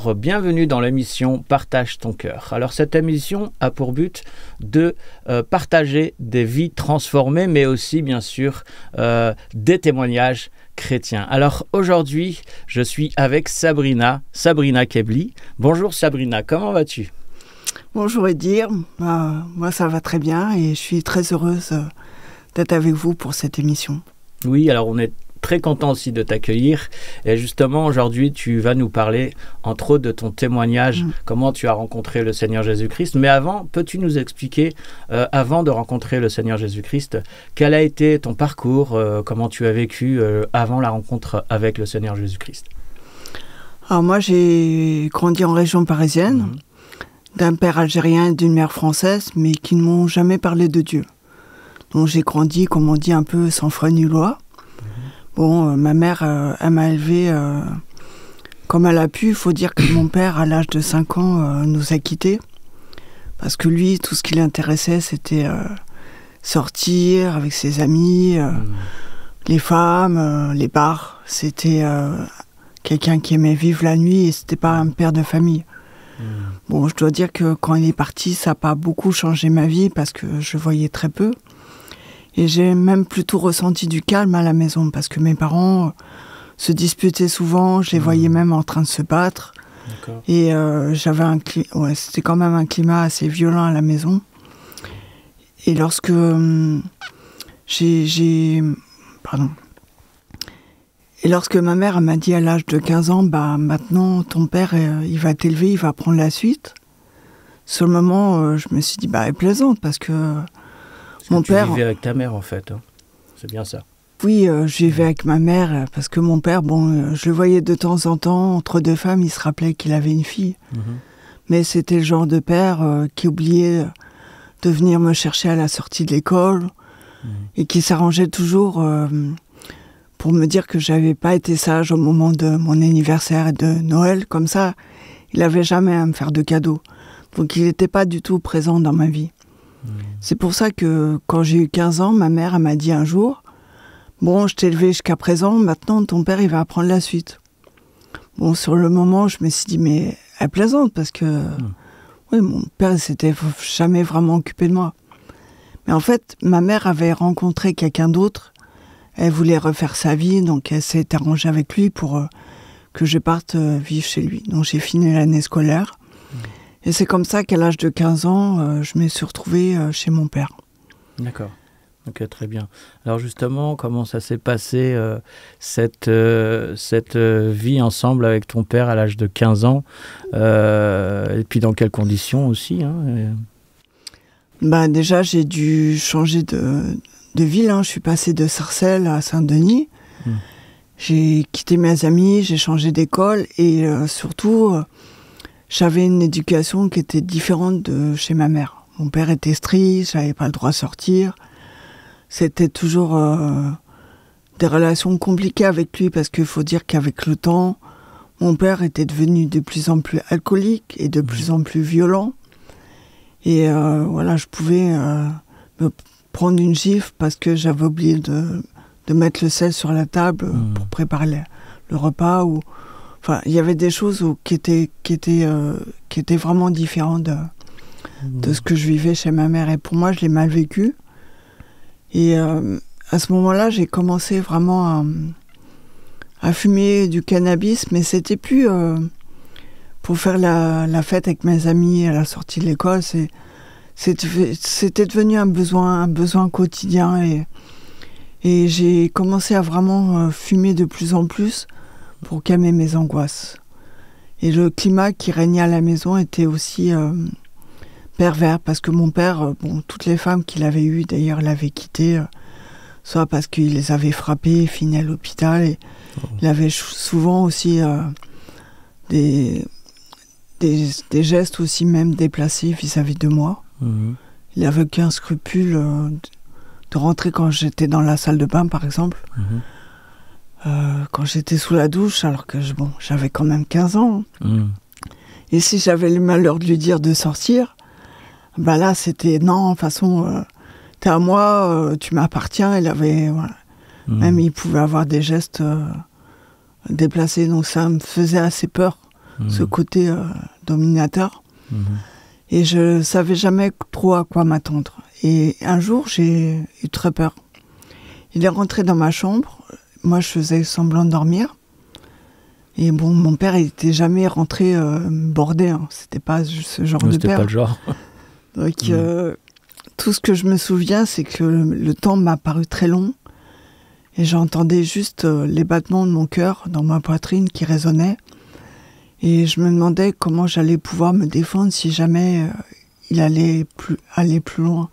Bonjour, bienvenue dans l'émission Partage ton cœur. Alors cette émission a pour but de partager des vies transformées, mais aussi bien sûr des témoignages chrétiens. Alors aujourd'hui, je suis avec Sabrina Kebli. Bonjour Sabrina, comment vas-tu ? Bonjour Edir, moi ça va très bien et je suis très heureuse d'être avec vous pour cette émission. Oui, alors on est très content aussi de t'accueillir et justement aujourd'hui tu vas nous parler entre autres de ton témoignage, comment tu as rencontré le Seigneur Jésus-Christ. Mais avant, peux-tu nous expliquer, avant de rencontrer le Seigneur Jésus-Christ, quel a été ton parcours, comment tu as vécu avant la rencontre avec le Seigneur Jésus-Christ ? Alors moi j'ai grandi en région parisienne, d'un père algérien et d'une mère française, mais qui ne m'ont jamais parlé de Dieu. Donc j'ai grandi, comme on dit, un peu sans foi ni loi. Bon, ma mère, elle m'a élevée comme elle a pu. Il faut dire que mon père, à l'âge de 5 ans, nous a quittés. Parce que lui, tout ce qui l'intéressait, c'était sortir avec ses amis, les femmes, les bars. C'était quelqu'un qui aimait vivre la nuit et c'était pas un père de famille. Bon, je dois dire que quand il est parti, ça n'a pas beaucoup changé ma vie parce que je voyais très peu. Et j'ai même plutôt ressenti du calme à la maison parce que mes parents se disputaient souvent, je les voyais même en train de se battre. D'accord. Et c'était quand même un climat assez violent à la maison. Et lorsque Et lorsque ma mère m'a dit à l'âge de 15 ans, maintenant ton père il va t'élever, il va prendre la suite. Sur le moment, je me suis dit, elle plaisante parce que mon père... Tu vivais avec ta mère en fait, hein. C'est bien ça. Oui, je vivais avec ma mère parce que mon père, je le voyais de temps en temps, entre deux femmes, il se rappelait qu'il avait une fille. Mais c'était le genre de père qui oubliait de venir me chercher à la sortie de l'école et qui s'arrangeait toujours pour me dire que j'avais pas été sage au moment de mon anniversaire et de Noël. Comme ça, il n'avait jamais à me faire de cadeaux. Donc il n'était pas du tout présent dans ma vie. C'est pour ça que quand j'ai eu 15 ans, ma mère m'a dit un jour, bon, je t'ai élevé jusqu'à présent, maintenant ton père il va prendre la suite. Bon, sur le moment, je me suis dit, mais elle plaisante parce que oui, mon père ne s'était jamais vraiment occupé de moi. Mais en fait, ma mère avait rencontré quelqu'un d'autre, elle voulait refaire sa vie, donc elle s'est arrangée avec lui pour que je parte vivre chez lui. Donc j'ai fini l'année scolaire. Et c'est comme ça qu'à l'âge de 15 ans, je me suis retrouvée chez mon père. D'accord. Ok, très bien. Alors justement, comment ça s'est passé, cette vie ensemble avec ton père à l'âge de 15 ans et puis dans quelles conditions aussi, hein, Déjà, j'ai dû changer de ville. Je suis passée de Sarcelles à Saint-Denis. J'ai quitté mes amis, j'ai changé d'école et surtout... j'avais une éducation qui était différente de chez ma mère. Mon père était strict, j'avais pas le droit de sortir. C'était toujours des relations compliquées avec lui parce qu'il faut dire qu'avec le temps, mon père était devenu de plus en plus alcoolique et de plus en plus violent. Et je pouvais me prendre une gifle parce que j'avais oublié de mettre le sel sur la table pour préparer le repas ou... Enfin, il y avait des choses qui étaient vraiment différentes de ce que je vivais chez ma mère. Et pour moi, je l'ai mal vécu. Et à ce moment-là, j'ai commencé vraiment à fumer du cannabis, mais c'était plus pour faire la fête avec mes amis à la sortie de l'école. C'était devenu un besoin quotidien. Et j'ai commencé à vraiment fumer de plus en plus pour calmer mes angoisses. Et le climat qui régnait à la maison était aussi pervers, parce que mon père, toutes les femmes qu'il avait eues, d'ailleurs, l'avaient quitté, soit parce qu'il les avait frappées, fini à l'hôpital, et il avait souvent aussi des gestes aussi même déplacés vis-à-vis de moi. Il n'avait aucun scrupule de rentrer quand j'étais dans la salle de bain, par exemple. Quand j'étais sous la douche, alors que j'avais quand même 15 ans. Et si j'avais le malheur de lui dire de sortir, là c'était non, de toute façon, t'es à moi, tu m'appartiens. Il avait, même il pouvait avoir des gestes déplacés, donc ça me faisait assez peur ce côté dominateur. Et je savais jamais trop à quoi m'attendre. Et un jour, j'ai eu très peur. Il est rentré dans ma chambre. Moi, je faisais semblant de dormir. Et bon, mon père, il n'était jamais rentré bordé. Hein. C'était pas ce genre de c'était père. Pas le genre. Donc, tout ce que je me souviens, c'est que le temps m'a paru très long. Et j'entendais juste les battements de mon cœur dans ma poitrine qui résonnaient. Et je me demandais comment j'allais pouvoir me défendre si jamais il allait aller plus loin.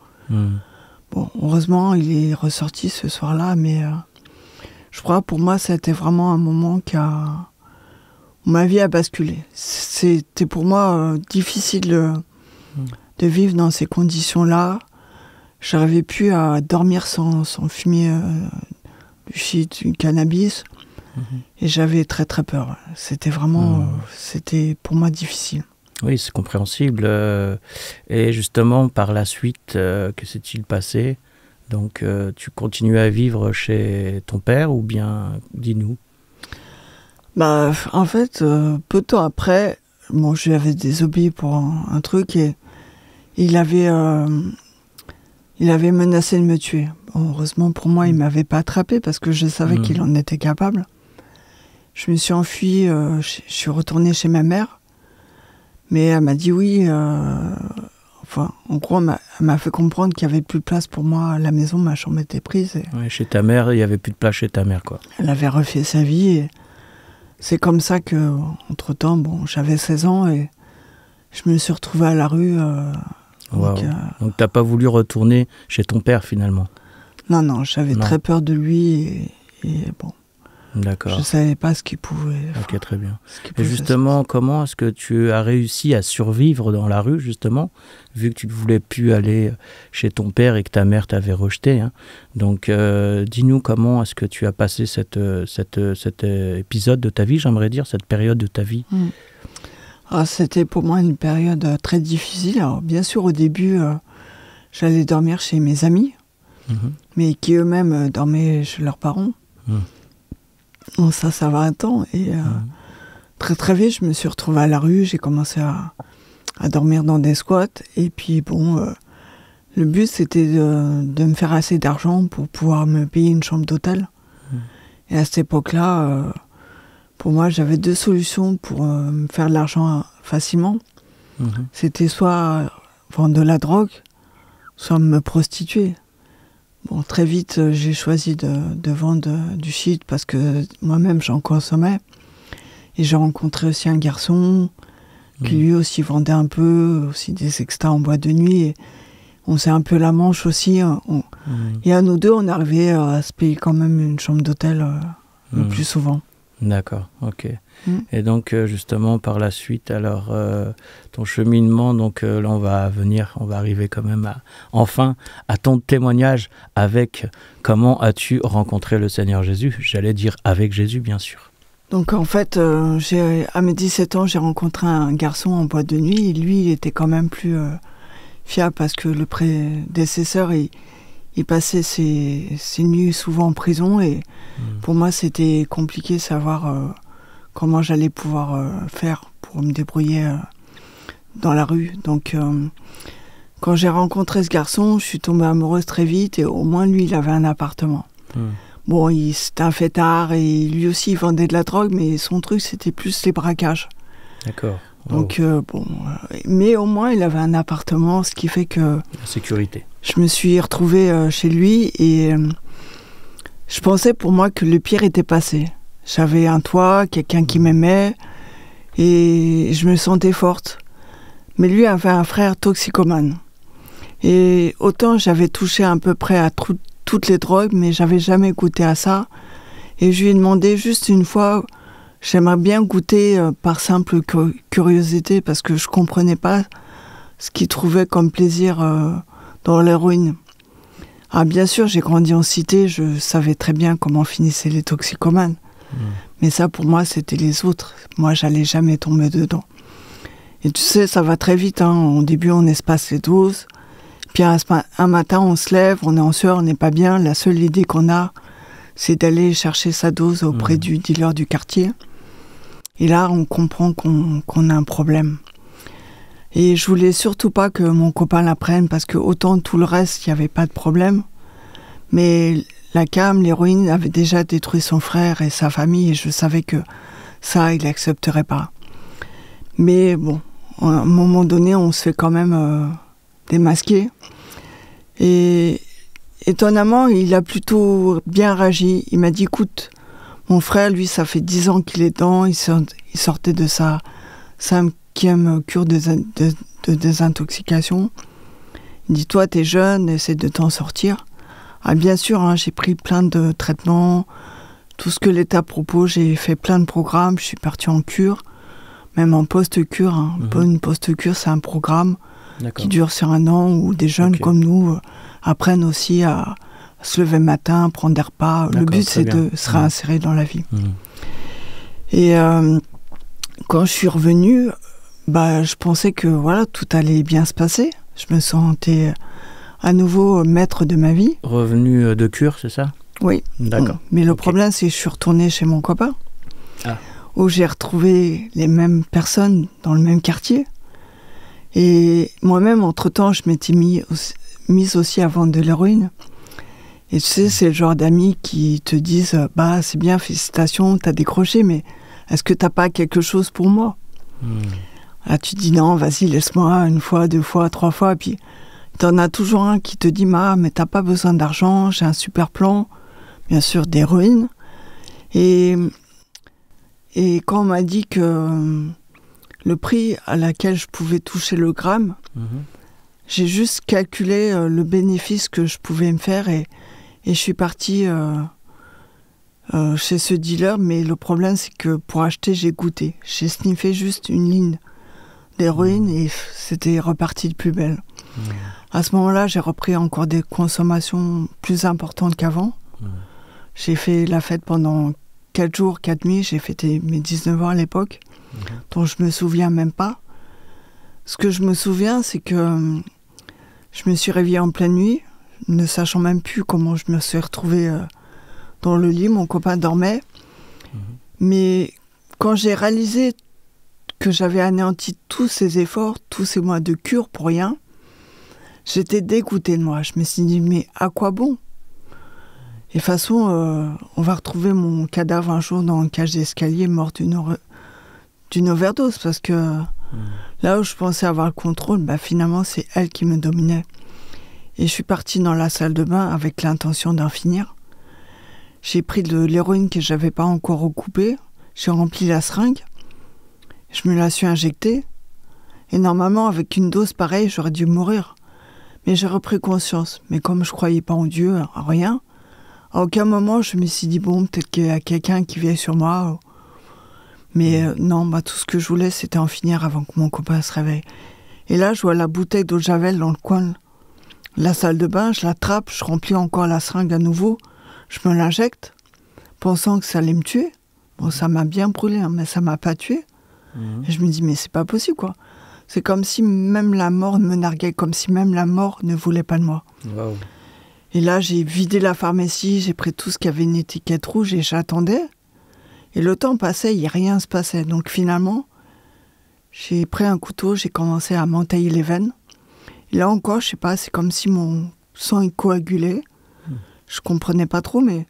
Bon, heureusement, il est ressorti ce soir-là, mais je crois pour moi, ça a été vraiment un moment où ma vie a basculé. C'était pour moi difficile de vivre dans ces conditions-là. Je n'arrivais plus à dormir sans fumer du shit, du cannabis. Et j'avais très très peur. C'était vraiment, c'était pour moi difficile. Oui, c'est compréhensible. Et justement, par la suite, que s'est-il passé? Donc, tu continues à vivre chez ton père ou bien, dis-nous? Bah, en fait, peu de temps après, bon, je lui avais désobéi pour un truc et il avait menacé de me tuer. Bon, heureusement pour moi, il ne m'avait pas attrapé parce que je savais qu'il en était capable. Je me suis enfuie, je suis retournée chez ma mère, mais elle m'a dit oui. Enfin, en gros, elle m'a fait comprendre qu'il n'y avait plus de place pour moi à la maison, ma chambre était prise. Ouais, chez ta mère, il n'y avait plus de place chez ta mère, quoi. Elle avait refait sa vie et c'est comme ça que, entre-temps, bon, j'avais 16 ans et je me suis retrouvée à la rue. Wow. Donc tu n'as pas voulu retourner chez ton père, finalement? Non, j'avais très peur de lui et bon. D'accord. Je ne savais pas ce qu'il pouvait faire. Ok, très bien. Et justement, comment est-ce que tu as réussi à survivre dans la rue, justement, vu que tu ne voulais plus aller chez ton père et que ta mère t'avait rejeté, hein. Donc, dis-nous comment est-ce que tu as passé cet épisode de ta vie, j'aimerais dire, cette période de ta vie. Ah, c'était pour moi une période très difficile. Alors, bien sûr, au début, j'allais dormir chez mes amis, mais qui eux-mêmes dormaient chez leurs parents. Bon, ça va un temps. Et très très vite, je me suis retrouvée à la rue. J'ai commencé à dormir dans des squats. Et puis bon, le but c'était de me faire assez d'argent pour pouvoir me payer une chambre d'hôtel. Et à cette époque-là, pour moi, j'avais deux solutions pour me faire de l'argent facilement. C'était soit vendre de la drogue, soit me prostituer. Bon, très vite, j'ai choisi de vendre du shit parce que moi-même, j'en consommais. Et j'ai rencontré aussi un garçon qui lui aussi vendait un peu, aussi des extras en boîte de nuit. Et on s'est un peu la manche aussi. Et à nous deux, on arrivait à se payer quand même une chambre d'hôtel le plus souvent. D'accord, ok. Et donc, justement, par la suite, alors, ton cheminement, donc là, on va arriver quand même enfin à ton témoignage avec comment as-tu rencontré le Seigneur Jésus? J'allais dire avec Jésus, bien sûr. Donc, en fait, à mes 17 ans, j'ai rencontré un garçon en boîte de nuit. Et lui, il était quand même plus fiable parce que le prédécesseur, il passait ses nuits souvent en prison et pour moi c'était compliqué de savoir comment j'allais pouvoir faire pour me débrouiller dans la rue. Donc quand j'ai rencontré ce garçon, je suis tombée amoureuse très vite et au moins lui il avait un appartement. Bon, c'était un fêtard et lui aussi il vendait de la drogue mais son truc c'était plus les braquages. D'accord. Donc bon, mais au moins il avait un appartement, ce qui fait que... La sécurité. Je me suis retrouvée chez lui et je pensais pour moi que le pire était passé. J'avais un toit, quelqu'un qui m'aimait et je me sentais forte. Mais lui avait un frère toxicomane. Et autant j'avais touché à peu près à toutes les drogues, mais j'avais jamais goûté à ça. Et je lui ai demandé juste une fois, j'aimerais bien goûter par simple curiosité parce que je comprenais pas ce qu'il trouvait comme plaisir dans l'héroïne. Ah, bien sûr, j'ai grandi en cité, je savais très bien comment finissaient les toxicomanes. Mais ça, pour moi, c'était les autres. Moi, j'allais jamais tomber dedans. Et tu sais, ça va très vite. Au début, on espace les doses. Puis un matin, on se lève, on est en sueur, on n'est pas bien. La seule idée qu'on a, c'est d'aller chercher sa dose auprès du dealer du quartier. Et là, on comprend qu'on a un problème. Et je voulais surtout pas que mon copain la prenne, parce que autant tout le reste, il n'y avait pas de problème. Mais la cam, l'héroïne, avait déjà détruit son frère et sa famille, et je savais que ça, il n'accepterait pas. Mais bon, à un moment donné, on se fait quand même démasquer. Et étonnamment, il a plutôt bien réagi. Il m'a dit, écoute, mon frère, lui, ça fait 10 ans qu'il est dedans, il sortait de sa 5e cure de désintoxication. Il dit, toi, t'es jeune, essaie de t'en sortir. Ah, bien sûr, hein, j'ai pris plein de traitements, tout ce que l'État propose, j'ai fait plein de programmes, je suis partie en cure, même en post-cure. Hein. Une post-cure, c'est un programme qui dure sur 1 an, où des jeunes comme nous apprennent aussi à se lever le matin, prendre des repas. Le but, c'est de se réinsérer dans la vie. Et quand je suis revenue, je pensais que voilà, tout allait bien se passer. Je me sentais à nouveau maître de ma vie. Revenu de cure, c'est ça? Oui. D'accord. Mais le problème, c'est que je suis retournée chez mon copain, où j'ai retrouvé les mêmes personnes dans le même quartier. Et moi-même, entre-temps, je m'étais mise aussi à vendre de l'héroïne. Et tu sais, c'est le genre d'amis qui te disent « c'est bien, félicitations, t'as décroché, mais est-ce que t'as pas quelque chose pour moi ?» Là, tu dis « Non, vas-y, laisse-moi 1 fois, 2 fois, 3 fois. » Puis, t'en as toujours un qui te dit « mais t'as pas besoin d'argent, j'ai un super plan, bien sûr, d'héroïne. » Et quand on m'a dit que le prix à laquelle je pouvais toucher le gramme, j'ai juste calculé le bénéfice que je pouvais me faire et je suis partie chez ce dealer, mais le problème c'est que pour acheter, j'ai goûté. J'ai sniffé juste une ligne d'héroïne et c'était reparti de plus belle. À ce moment-là, j'ai repris encore des consommations plus importantes qu'avant. J'ai fait la fête pendant 4 jours, 4 nuits. J'ai fêté mes 19 ans à l'époque, dont je me souviens même pas. Ce que je me souviens, c'est que je me suis réveillée en pleine nuit, ne sachant même plus comment je me suis retrouvée dans le lit. Mon copain dormait. Mais quand j'ai réalisé que j'avais anéanti tous ces efforts, tous ces mois de cure pour rien, j'étais dégoûtée de moi. Je me suis dit, mais à quoi bon? Et de toute façon, on va retrouver mon cadavre un jour dans une cage d'escalier, mort d'une overdose, parce que là où je pensais avoir le contrôle, finalement, c'est elle qui me dominait. Et je suis partie dans la salle de bain avec l'intention d'en finir. J'ai pris de l'héroïne que je n'avais pas encore recoupée. J'ai rempli la seringue. Je me la suis injectée. Et normalement, avec une dose pareille, j'aurais dû mourir. Mais j'ai repris conscience. Mais comme je ne croyais pas en Dieu, à rien, à aucun moment, je me suis dit, bon, peut-être qu'il y a quelqu'un qui vient sur moi. Mais non, tout ce que je voulais, c'était en finir avant que mon copain se réveille. Et là, je vois la bouteille d'eau de Javel dans le coin. La salle de bain, je l'attrape, je remplis encore la seringue à nouveau, je me l'injecte, pensant que ça allait me tuer. Bon, ça m'a bien brûlé, hein, mais ça m'a pas tué. Et je me dis, mais c'est pas possible, quoi. C'est comme si même la mort me narguait, comme si même la mort ne voulait pas de moi. Wow. Et là, j'ai vidé la pharmacie, j'ai pris tout ce qui avait une étiquette rouge et j'attendais. Et le temps passait, rien ne se passait. Donc finalement, j'ai pris un couteau, j'ai commencé à m'entailler les veines. Et là encore, je sais pas, c'est comme si mon sang est coagulé. Je comprenais pas trop, mais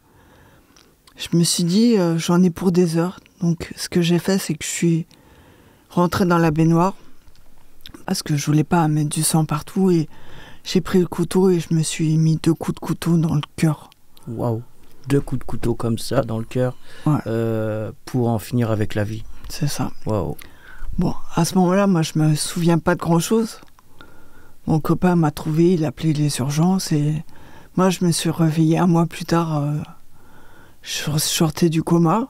je me suis dit, j'en ai pour des heures. Donc ce que j'ai fait, c'est que je suis rentrée dans la baignoire, parce que je voulais pas mettre du sang partout. Et j'ai pris le couteau et je me suis mis 2 coups de couteau dans le cœur. Waouh, 2 coups de couteau comme ça dans le cœur, pour en finir avec la vie. C'est ça. Waouh. Bon, à ce moment-là, moi, je me souviens pas de grand-chose. Mon copain m'a trouvé, il a appelé les urgences et moi, je me suis réveillée 1 mois plus tard. Je sortais du coma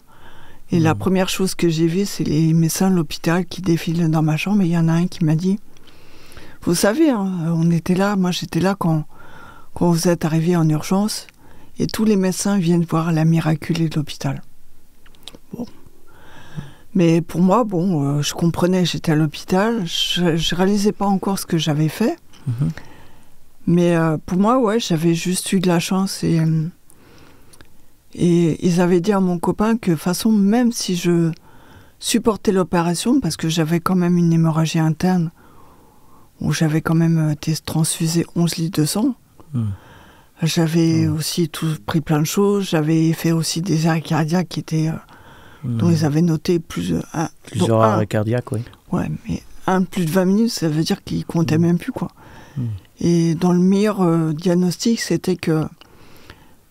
et la première chose que j'ai vue, c'est les médecins de l'hôpital qui défilent dans ma chambre et il y en a un qui m'a dit « Vous savez, hein, on était là, moi j'étais là quand vous êtes arrivé en urgence et tous les médecins viennent voir la miraculée de l'hôpital. » Bon. Mais pour moi, je comprenais, j'étais à l'hôpital, je réalisais pas encore ce que j'avais fait. Mais pour moi, j'avais juste eu de la chance et ils avaient dit à mon copain que de toute façon, même si je supporté l'opération parce que j'avais quand même une hémorragie interne où j'avais quand même été transfusé 11 litres de sang. J'avais aussi pris plein de choses. J'avais fait aussi des arrêts cardiaques qui étaient, dont ils avaient noté plusieurs arrêts cardiaques, oui. Ouais, mais plus de 20 minutes, ça veut dire qu'ils comptaient même plus, quoi. Et dans le meilleur diagnostic, c'était que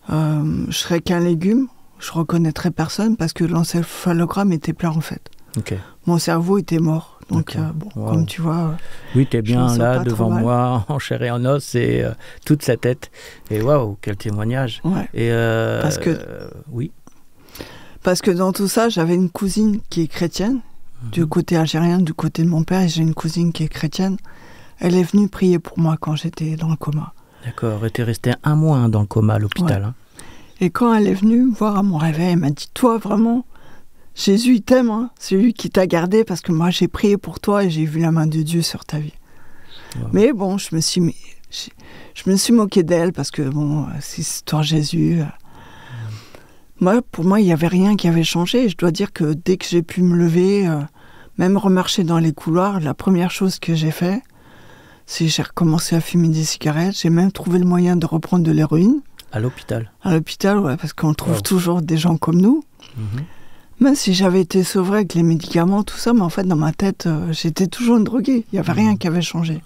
je serais qu'un légume, je reconnaîtrais personne parce que l'encéphalogramme était plein, en fait. Okay. Mon cerveau était mort. Donc, comme tu vois... oui, tu es bien là, devant moi, en chair et en os, et toute sa tête. Et waouh, quel témoignage. Ouais. Et parce que, oui. Parce que dans tout ça, j'avais une cousine qui est chrétienne, du côté algérien, du côté de mon père, et j'ai une cousine qui est chrétienne. Elle est venue prier pour moi quand j'étais dans le coma. D'accord, et tu es resté 1 mois dans le coma à l'hôpital. Ouais. Hein. Et quand elle est venue me voir à mon réveil, elle m'a dit, toi, vraiment... Jésus, il t'aime, hein. C'est lui qui t'a gardé parce que moi, j'ai prié pour toi et j'ai vu la main de Dieu sur ta vie. Wow. Mais bon, je me suis moqué d'elle parce que, bon, c'est histoire Jésus. Pour moi, il n'y avait rien qui avait changé. Je dois dire que dès que j'ai pu me lever, même remarcher dans les couloirs, la première chose que j'ai fait, c'est que j'ai recommencé à fumer des cigarettes. J'ai même trouvé le moyen de reprendre de l'héroïne. À l'hôpital? À l'hôpital, ouais, parce qu'on trouve toujours des gens comme nous. Même si j'avais été sauvée avec les médicaments, tout ça, mais en fait, dans ma tête, j'étais toujours une droguée. Il n'y avait rien qui avait changé.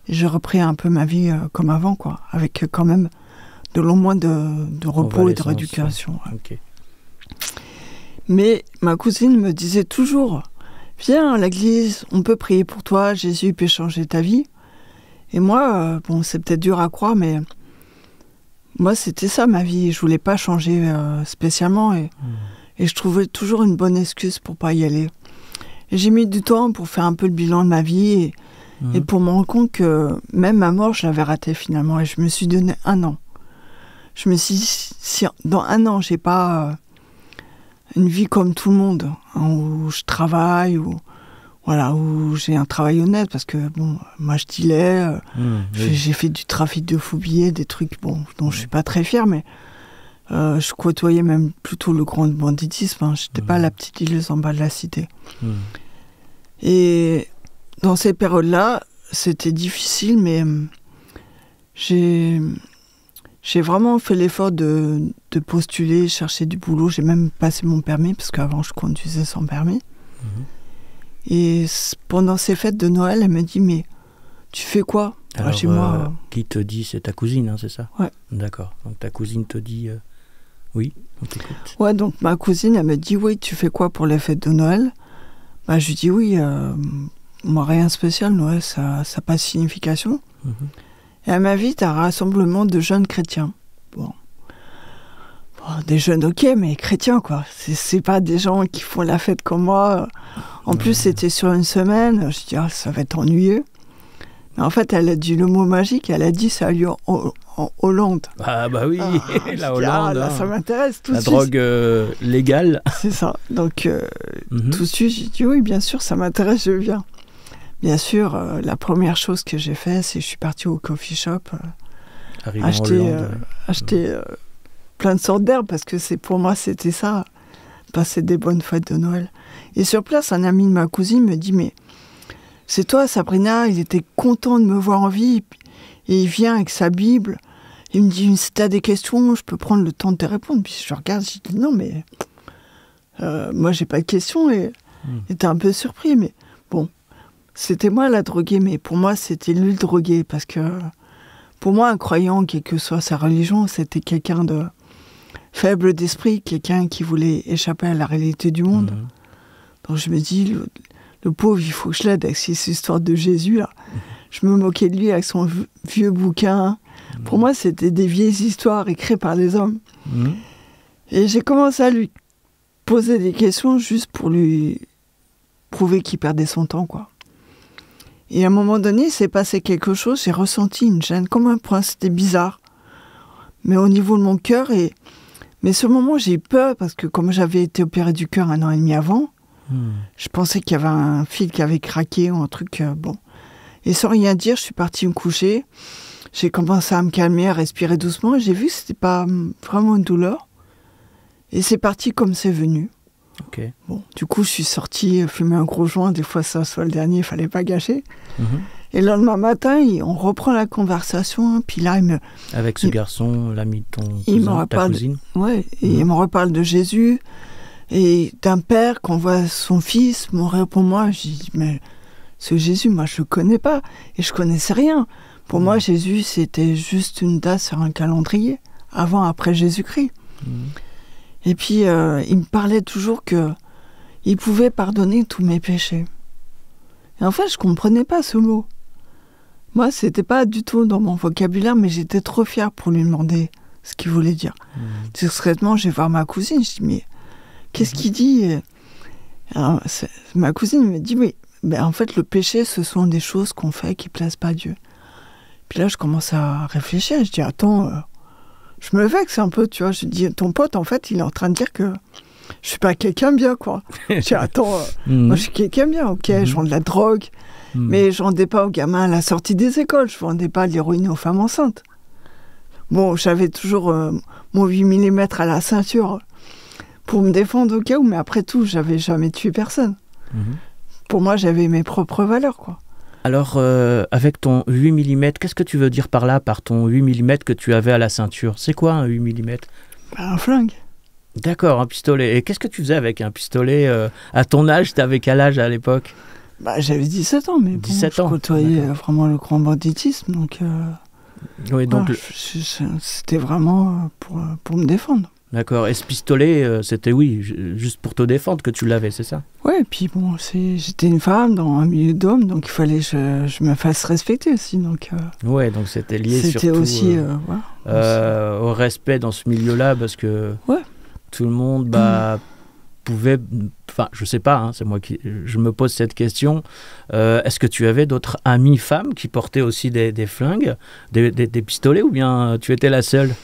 Et j'ai repris un peu ma vie comme avant, quoi, avec quand même de longs mois de repos et de rééducation. Ouais. Okay. Mais ma cousine me disait toujours, viens à l'église, on peut prier pour toi, Jésus peut changer ta vie. Et moi, bon, c'est peut-être dur à croire, mais moi, c'était ça ma vie. Je ne voulais pas changer spécialement et je trouvais toujours une bonne excuse pour pas y aller. Et j'ai mis du temps pour faire un peu le bilan de ma vie et pour me rendre compte que même ma mort, je l'avais ratée finalement. Et je me suis donné 1 an. Je me suis dit, si dans 1 an, j'ai pas une vie comme tout le monde, hein, où je travaille, où j'ai un travail honnête, parce que bon, moi je dealais, j'ai fait du trafic de faux billets, des trucs dont je suis pas très fière, mais je côtoyais même plutôt le grand banditisme. Hein. Je n'étais pas la petite dealeuse en bas de la cité. Et dans ces périodes-là, c'était difficile, mais j'ai vraiment fait l'effort de postuler, chercher du boulot. J'ai même passé mon permis, parce qu'avant, je conduisais sans permis. Et pendant ces fêtes de Noël, elle me dit, mais tu fais quoi? Alors, chez moi, qui te dit? C'est ta cousine, hein, c'est ça? Ouais. D'accord. Donc ta cousine te dit... Oui, on t'écoute. Ouais, donc ma cousine, elle me dit, oui, tu fais quoi pour les fêtes de Noël? Bah, je lui dis, oui, moi, rien de spécial, Noël, ça n'a pas de signification. Et elle m'invite à un rassemblement de jeunes chrétiens. Bon, des jeunes, ok, mais chrétiens, quoi. C'est pas des gens qui font la fête comme moi. En plus, c'était sur une semaine. Je dis, ça va être ennuyeux. Mais en fait, elle a dit le mot magique. Elle a dit, ça a lieu en Hollande. Ah bah oui, la Hollande. Là, ça m'intéresse tout de suite. La drogue légale. C'est ça. Donc, tout de suite, j'ai dit, oui, bien sûr, ça m'intéresse, je viens. Bien sûr, la première chose que j'ai fait, c'est que je suis partie au coffee shop, acheter plein de sortes d'herbes, parce que pour moi, c'était ça, passer des bonnes fêtes de Noël. Et sur place, un ami de ma cousine me dit, mais c'est toi, Sabrina, il était content de me voir en vie, et il vient avec sa Bible, il me dit, si tu as des questions, je peux prendre le temps de te répondre. Puis je regarde, je dis, non, mais moi, j'ai pas de questions, et t'es un peu surpris, mais bon. C'était moi la droguée, mais pour moi, c'était lui le drogué, parce que pour moi, un croyant, quelle que soit sa religion, c'était quelqu'un de faible d'esprit, quelqu'un qui voulait échapper à la réalité du monde. Donc je me dis, le pauvre, il faut que je l'aide avec cette histoire de Jésus, là. Je me moquais de lui avec son vieux bouquin. Pour moi, c'était des vieilles histoires écrites par les hommes. Et j'ai commencé à lui poser des questions juste pour lui prouver qu'il perdait son temps, quoi. Et à un moment donné, il s'est passé quelque chose, j'ai ressenti une gêne, comme un point, c'était bizarre. Mais au niveau de mon cœur, mais ce moment, j'ai eu peur, parce que comme j'avais été opérée du cœur 1 an et demi avant, je pensais qu'il y avait un fil qui avait craqué ou un truc, bon. Et sans rien dire, je suis partie me coucher. J'ai commencé à me calmer, à respirer doucement, et j'ai vu que c'était pas vraiment une douleur. Et c'est parti comme c'est venu. Ok. Bon, du coup, je suis sortie fumer un gros joint. Des fois, ça soit le dernier, il fallait pas gâcher. Et le lendemain matin, on reprend la conversation. Puis là, avec ce garçon, l'ami de ton cousin, ta cousine. Ouais, et il me reparle de Jésus et d'un père qu'on voit son fils mourir pour moi. Je dis, mais ce Jésus, moi, je le connais pas et je connaissais rien. Pour moi, Jésus, c'était juste une date sur un calendrier, avant, après Jésus-Christ. Et puis, il me parlait toujours qu'il pouvait pardonner tous mes péchés. Et en fait, je comprenais pas ce mot. Moi, c'était pas du tout dans mon vocabulaire, mais j'étais trop fière pour lui demander ce qu'il voulait dire. Discrètement, je vais voir ma cousine, je dis, mais qu'est-ce qu'il dit? Alors, ma cousine me dit, oui, ben, en fait, le péché, ce sont des choses qu'on fait qui plaisent pas à Dieu. Puis là, je commence à réfléchir, je dis, attends, je me vexe un peu, tu vois, je dis, ton pote, en fait, il est en train de dire que je suis pas quelqu'un bien, quoi. Je dis, attends, moi, je suis quelqu'un bien, ok, je vends de la drogue, mais je vendais pas aux gamins à la sortie des écoles, je vendais pas de l'héroïne aux femmes enceintes. Bon, j'avais toujours mon 8 mm à la ceinture pour me défendre au cas où, mais après tout, j'avais jamais tué personne. Pour moi, j'avais mes propres valeurs, quoi. Alors, avec ton 8 mm, qu'est-ce que tu veux dire par là, par ton 8 mm que tu avais à la ceinture? C'est quoi un 8 mm? Un flingue. D'accord, un pistolet. Et qu'est-ce que tu faisais avec un pistolet à ton âge? T'avais quel âge à l'époque? J'avais 17 ans, mais 17 bon, ans. Je côtoyais vraiment le grand banditisme, donc, oui, donc c'était vraiment pour me défendre. D'accord, et ce pistolet, c'était, oui, juste pour te défendre que tu l'avais, c'est ça? Ouais, et puis bon, j'étais une femme dans un milieu d'hommes, donc il fallait que je me fasse respecter aussi. Donc, ouais, donc c'était lié c'était surtout aussi, au respect dans ce milieu-là, parce que tout le monde pouvait... Enfin, je sais pas, c'est moi qui... Je me pose cette question. Est-ce que tu avais d'autres amies femmes qui portaient aussi des flingues, des pistolets, ou bien tu étais la seule?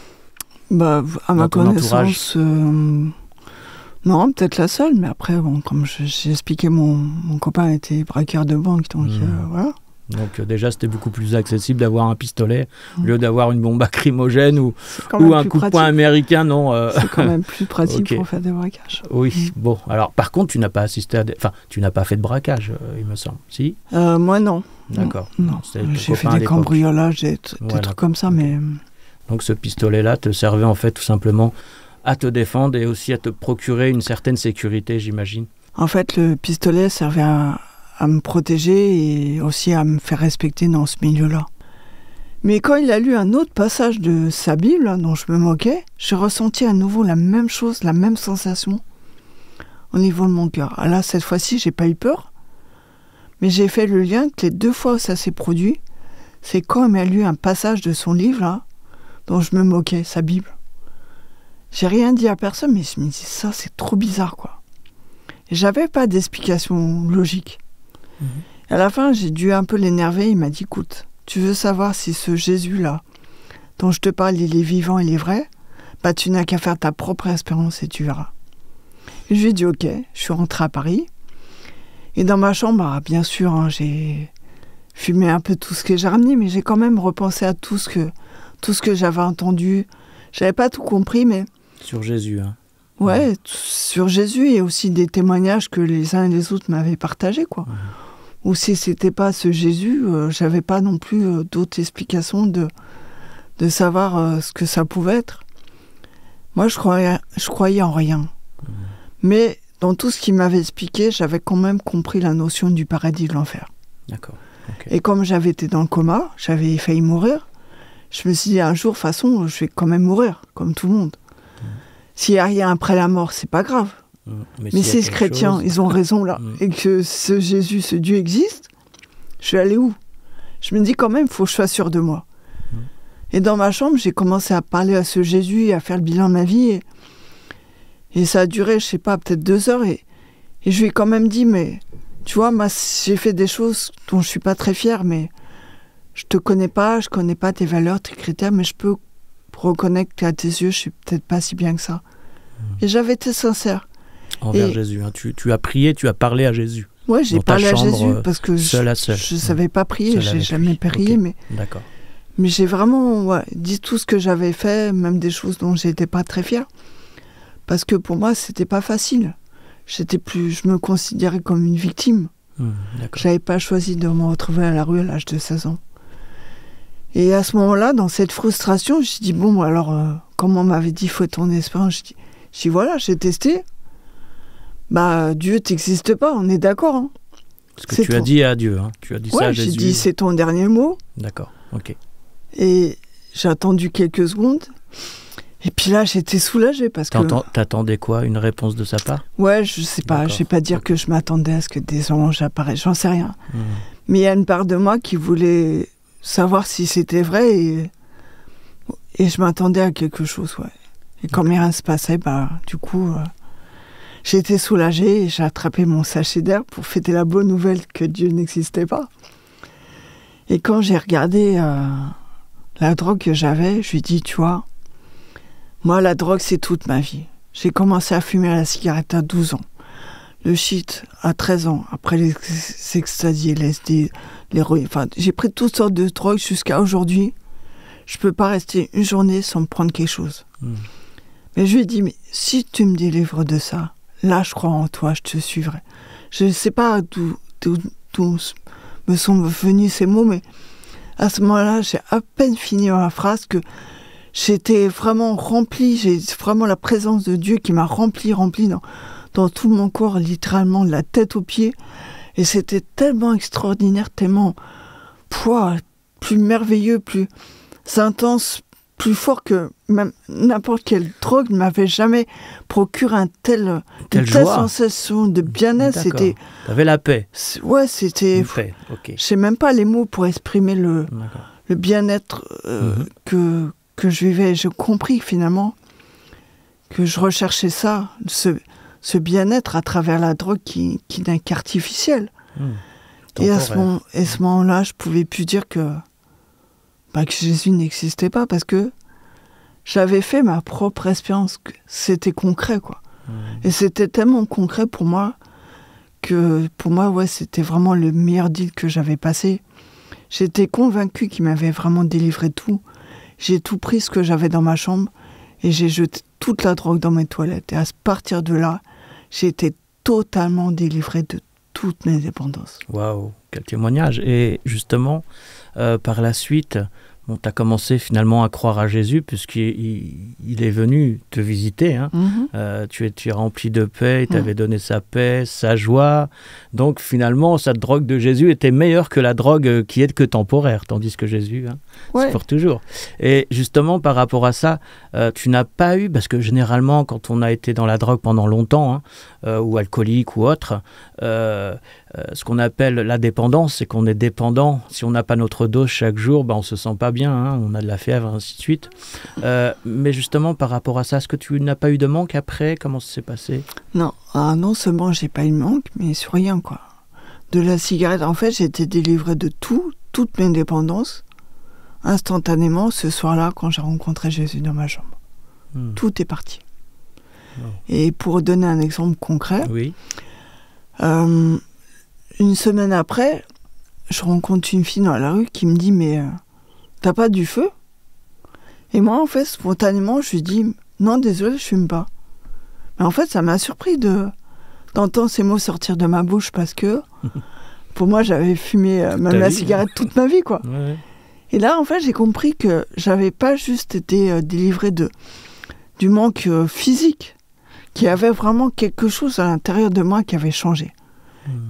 À ma connaissance, non, peut-être la seule, mais après, bon, comme j'ai expliqué, mon copain était braqueur de banque, donc voilà. Donc déjà, c'était beaucoup plus accessible d'avoir un pistolet au lieu d'avoir une bombe lacrymogène ou un coup de poing américain, non. C'est quand même plus pratique pour faire des braquages. Oui, bon. Alors, par contre, tu n'as pas assisté à Enfin, tu n'as pas fait de braquage, il me semble. Si? Moi, non. D'accord. Non. J'ai fait des cambriolages, des trucs comme ça, mais... Donc ce pistolet-là te servait en fait tout simplement à te défendre et aussi à te procurer une certaine sécurité, j'imagine. En fait, le pistolet servait à me protéger et aussi à me faire respecter dans ce milieu-là. Mais quand il a lu un autre passage de sa Bible, dont je me moquais, j'ai ressenti à nouveau la même chose, la même sensation au niveau de mon cœur. Là, cette fois-ci, j'ai pas eu peur, mais j'ai fait le lien que les 2 fois où ça s'est produit, c'est quand il m'a lu un passage de son livre, là, dont je me moquais, sa Bible. J'ai rien dit à personne, mais je me dis, ça, c'est trop bizarre, quoi. Et j'avais pas d'explication logique. À la fin, j'ai dû un peu l'énerver. Il m'a dit, écoute, tu veux savoir si ce Jésus-là, dont je te parle, il est vivant, il est vrai, tu n'as qu'à faire ta propre expérience et tu verras. Et je lui ai dit, ok, je suis rentrée à Paris. Et dans ma chambre, bien sûr, j'ai fumé un peu tout ce que j'ai ramené, mais j'ai quand même repensé à tout ce que j'avais entendu. J'avais pas tout compris, mais... Sur Jésus, hein. Ouais, sur Jésus, et aussi des témoignages que les uns et les autres m'avaient partagés, quoi. Ou si c'était pas ce Jésus, j'avais pas non plus d'autres explications de savoir ce que ça pouvait être. Moi, je croyais en rien. Mais dans tout ce qu'il m'avait expliqué, j'avais quand même compris la notion du paradis et de l'enfer. D'accord. Okay. Et comme j'avais été dans le coma, j'avais failli mourir, je me suis dit, un jour, de toute façon, je vais quand même mourir, comme tout le monde. S'il n'y a rien après la mort, c'est pas grave. Mais si ces chrétiens, ils ont raison là, et que ce Jésus, ce Dieu existe, je vais aller où? Je me dis quand même, il faut que je sois sûr de moi. Et dans ma chambre, j'ai commencé à parler à ce Jésus et à faire le bilan de ma vie. Et ça a duré, je sais pas, peut-être 2 heures. Et je lui ai quand même dit, mais tu vois, moi, j'ai fait des choses dont je suis pas très fière, mais je te connais pas, je connais pas tes valeurs, tes critères, mais je peux reconnaître qu'à tes yeux, je suis peut-être pas si bien que ça. Et j'avais été sincère. Envers Jésus, hein. Tu as prié, tu as parlé à Jésus. Ouais, j'ai parlé à Jésus parce que je savais pas prier, j'ai jamais prié, mais... D'accord. Mais j'ai vraiment dit tout ce que j'avais fait, même des choses dont j'étais pas très fière. Parce que pour moi, c'était pas facile. je me considérais comme une victime. J'avais pas choisi de me retrouver à la rue à l'âge de 16 ans. Et à ce moment-là, dans cette frustration, je dis bon, alors, comme on m'avait dit, il faut être en espérance, je dis voilà, j'ai testé. Bah, Dieu n'existe pas, on est d'accord. Hein. Ce que tu as dit à Dieu, hein. Tu as dit ça à Jésus. J'ai dit c'est ton dernier mot. D'accord, ok. Et j'ai attendu quelques secondes. Et puis là, j'étais soulagée parce que... T'attendais quoi? Une réponse de sa part? Ouais, je sais pas. Je vais pas dire que je m'attendais à ce que des anges apparaissent. J'en sais rien. Mais il y a une part de moi qui voulait savoir si c'était vrai et je m'attendais à quelque chose, ouais. Et quand rien se passait, bah, du coup, j'ai été soulagée et j'ai attrapé mon sachet d'air pour fêter la bonne nouvelle que Dieu n'existait pas. Et quand j'ai regardé la drogue que j'avais, je lui ai dit, tu vois, moi, la drogue, c'est toute ma vie. J'ai commencé à fumer la cigarette à 12 ans. Le shit à 13 ans. Après les ecstasy, LSD, l'héroïne. Enfin, j'ai pris toutes sortes de drogues jusqu'à aujourd'hui. Je peux pas rester une journée sans me prendre quelque chose. Mais je lui ai dit, mais si tu me délivres de ça, là, je crois en toi, je te suivrai. Je ne sais pas d'où me sont venus ces mots, mais à ce moment-là, j'ai à peine fini ma phrase que j'étais vraiment remplie, j'ai vraiment la présence de Dieu qui m'a remplie dans tout mon corps, littéralement de la tête aux pieds. Et c'était tellement extraordinaire, tellement plus merveilleux, plus intense, plus fort que même n'importe quelle drogue ne m'avait jamais procuré une telle sensation de bien-être. C'était. T'avais la paix. Ouais, c'était. Paix. Okay. Je sais même pas les mots pour exprimer le bien-être que je vivais. J'ai compris finalement que je recherchais ça, ce bien-être à travers la drogue qui n'est qu'artificielle. Et à ce moment-là, je pouvais plus dire que Jésus n'existait pas parce que j'avais fait ma propre expérience, que c'était concret, quoi. Et c'était tellement concret pour moi que c'était vraiment le meilleur deal que j'avais passé. J'étais convaincue qu'il m'avait vraiment délivré de tout. J'ai tout pris ce que j'avais dans ma chambre et j'ai jeté toute la drogue dans mes toilettes. Et à partir de là, j'ai été totalement délivrée de toutes mes dépendances. Waouh, quel témoignage! Et justement, par la suite, tu as commencé finalement à croire à Jésus puisqu'il est venu te visiter. Hein. Tu es rempli de paix, il t'avait donné sa paix, sa joie. Donc finalement, cette drogue de Jésus était meilleure que la drogue qui est que temporaire, tandis que Jésus, c'est pour toujours. Et justement, par rapport à ça, tu n'as pas eu, parce que généralement, quand on a été dans la drogue pendant longtemps, ou alcoolique ou autre, ce qu'on appelle la dépendance, c'est qu'on est dépendant. Si on n'a pas notre dose chaque jour, on ne se sent pas bien, on a de la fièvre, ainsi de suite. Mais justement, par rapport à ça, est-ce que tu n'as pas eu de manque après? Comment ça s'est passé? Non, non seulement j'ai pas eu de manque, mais sur rien, quoi. De la cigarette, en fait, j'ai été délivrée de toutes mes dépendances, instantanément, ce soir-là, quand j'ai rencontré Jésus dans ma chambre. Tout est parti. Et pour donner un exemple concret, une semaine après, je rencontre une fille dans la rue qui me dit « Mais t'as pas du feu ?» Et moi, en fait, spontanément, je lui dis « Non, désolé, je fume pas. » Mais en fait, ça m'a surpris d'entendre ces mots sortir de ma bouche parce que, pour moi, j'avais fumé même la cigarette toute ma vie, quoi. Et là, en fait, j'ai compris que j'avais pas juste été délivrée du manque physique, qu'il y avait vraiment quelque chose à l'intérieur de moi qui avait changé.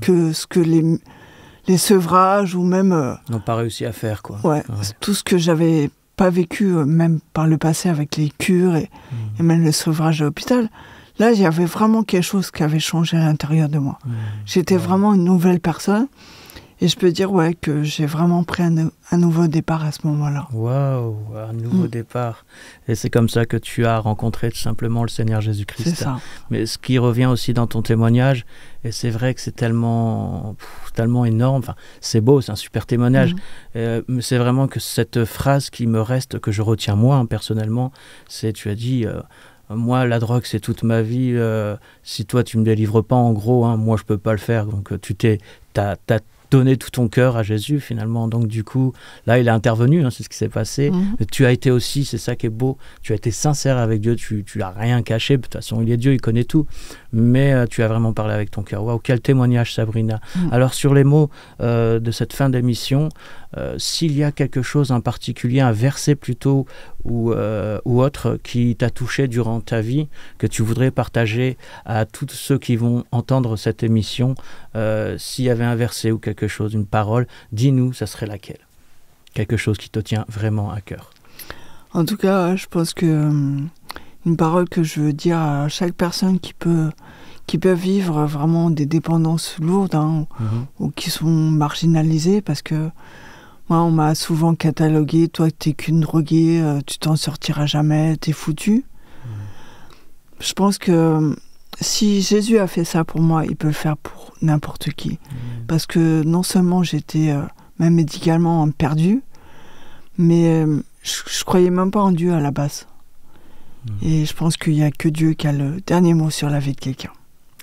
Que ce que les sevrages ou même... n'ont pas réussi à faire, quoi. Tout ce que j'avais pas vécu, même par le passé avec les cures et même le sevrage à l'hôpital. Là, il y avait vraiment quelque chose qui avait changé à l'intérieur de moi. J'étais vraiment une nouvelle personne. Et je peux dire que j'ai vraiment pris un nouveau départ à ce moment-là. Waouh, un nouveau départ. Et c'est comme ça que tu as rencontré tout simplement le Seigneur Jésus-Christ. C'est ça. Mais ce qui revient aussi dans ton témoignage, et c'est vrai que c'est tellement énorme, enfin, c'est beau, c'est un super témoignage, mais c'est vraiment que cette phrase qui me reste, que je retiens moi personnellement, c'est, tu as dit... moi, la drogue, c'est toute ma vie. Si toi, tu me délivres pas, en gros, moi, je peux pas le faire. Donc, donné tout ton cœur à Jésus finalement. Donc du coup, là il est intervenu, c'est ce qui s'est passé. Mais tu as été aussi, c'est ça qui est beau, tu as été sincère avec Dieu, tu n'as rien caché. De toute façon, il est Dieu, il connaît tout. Mais tu as vraiment parlé avec ton cœur. Waouh, quel témoignage, Sabrina. Alors sur les mots de cette fin d'émission, s'il y a quelque chose en particulier, un verset plutôt ou autre qui t'a touché durant ta vie, que tu voudrais partager à tous ceux qui vont entendre cette émission, s'il y avait un verset ou quelque chose, une parole, dis-nous, ça serait laquelle? Quelque chose qui te tient vraiment à cœur. En tout cas, je pense que une parole que je veux dire à chaque personne qui peut vivre vraiment des dépendances lourdes ou qui sont marginalisées, parce que moi, on m'a souvent catalogué, toi, t'es qu'une droguée, tu t'en sortiras jamais, t'es foutu. Je pense que si Jésus a fait ça pour moi, il peut le faire pour n'importe qui. Parce que non seulement j'étais, même médicalement, perdue, mais je croyais même pas en Dieu à la base. Et je pense qu'il n'y a que Dieu qui a le dernier mot sur la vie de quelqu'un.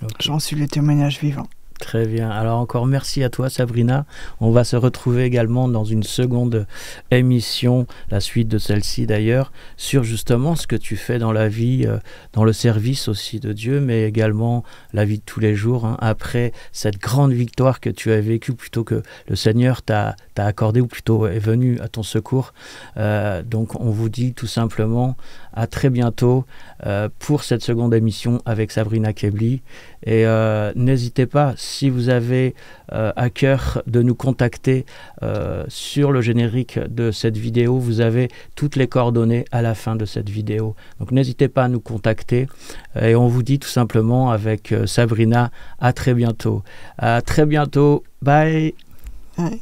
Okay. J'en suis le témoignage vivant. Très bien. Alors encore merci à toi Sabrina. On va se retrouver également dans une seconde émission, la suite de celle-ci d'ailleurs, sur justement ce que tu fais dans la vie, dans le service aussi de Dieu, mais également la vie de tous les jours, après cette grande victoire que tu as vécue, plutôt que le Seigneur t'a accordé, ou plutôt est venu à ton secours. Donc on vous dit tout simplement à très bientôt pour cette seconde émission avec Sabrina Kebli. Et n'hésitez pas, si vous avez à cœur de nous contacter sur le générique de cette vidéo, vous avez toutes les coordonnées à la fin de cette vidéo. Donc n'hésitez pas à nous contacter et on vous dit tout simplement avec Sabrina à très bientôt. À très bientôt. Bye. Ouais.